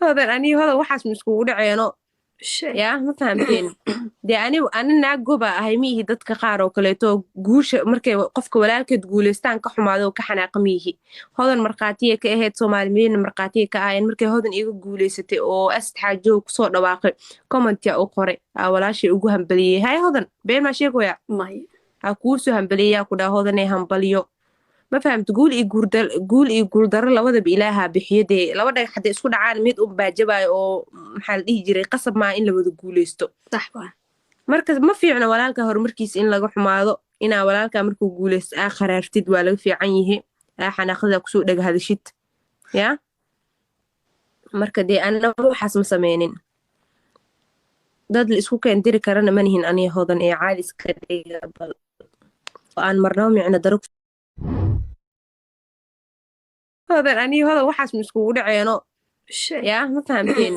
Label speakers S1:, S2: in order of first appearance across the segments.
S1: hodan anii hodan waxaas ma iskugu dhaceeno
S2: sheeg.
S1: yaa ma fahamteen dee ani naag goba ahay miihi dadka qaar oo kaleeto guusha markay qofka walaalkeed guulaystaan ka xumaado oo ka xanaaqa miihi hodan markhaatiya ka ahayd soomaalimiina markhaatiya ka ahayeen markay hodan iga guulaysatay oo asad xaajow kusoo dhawaaqay commentia u qoray aa walaashay ugu hambaliyey hay hodan been maa sheegoya
S2: may
S1: ha kuusoo hambaliyayaa ku dhaha hodanee hambaliyo ma fahamta guul iyo guuldaro labadaba ilaahaa bixiyo dee laba dhagax hadday isku dhacaan mid un baajabaayo oo maxaa la dhihi jiray qasab maa in la wada guulaysto
S2: sax baa.
S1: marka ma fiicno walaalka horumarkiisa in laga xumaado inaa walaalka markuu guulaysto aa kharaartid waa laga fiican yihi aa xanaaqada kusoo dhega hadashid yaa marka dee anna waxaas ma sameynin dad la isku keendiri karana manihin aniga hodan ee caadi iska dhiga bal oo aan marnaba micno daro hodan anii hodan waxaas ma iskugu dhaceeno
S2: sheeg.
S1: yaa ma fahamteen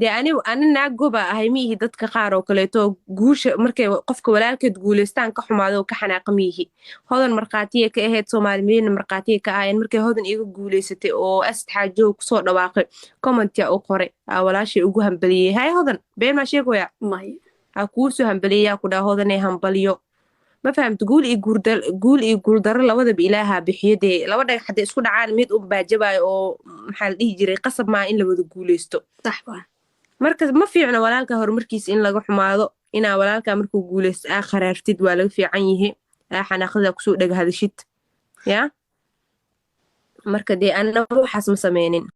S1: dee ani naag goba ahay miihi dadka qaar oo kaleeto guusha markay qofka walaalkeed guulaystaan ka xumaado oo ka xanaaqa miihi hodan markhaatiya ka ahayd soomaalimiina markhaatiya ka ahayeen markay hodan iga guulaysatay oo asad xaajow kusoo dhawaaqay commentia u qoray aa walaashay ugu hambaliyey hay hodan been maa sheegoya
S2: may
S1: ha kuusoo hambaliyayaa ku dhaha hodanee hambaliyo ma fahamta guul iyo guuldaro labadaba ilaahaa bixiyo dee laba dhagax hadday isku dhacaan mid un baajabaayo oo maxaa la dhihi jiray qasab maa in la wada guulaysto
S2: sax baa.
S1: marka ma fiicno walaalka horumarkiisa in laga xumaado inaa walaalka markuu guulaysto aa kharaartid waa laga fiican yihi aa xanaaqada kusoo dhega hadashid yaa marka dee anna waxaas ma sameynin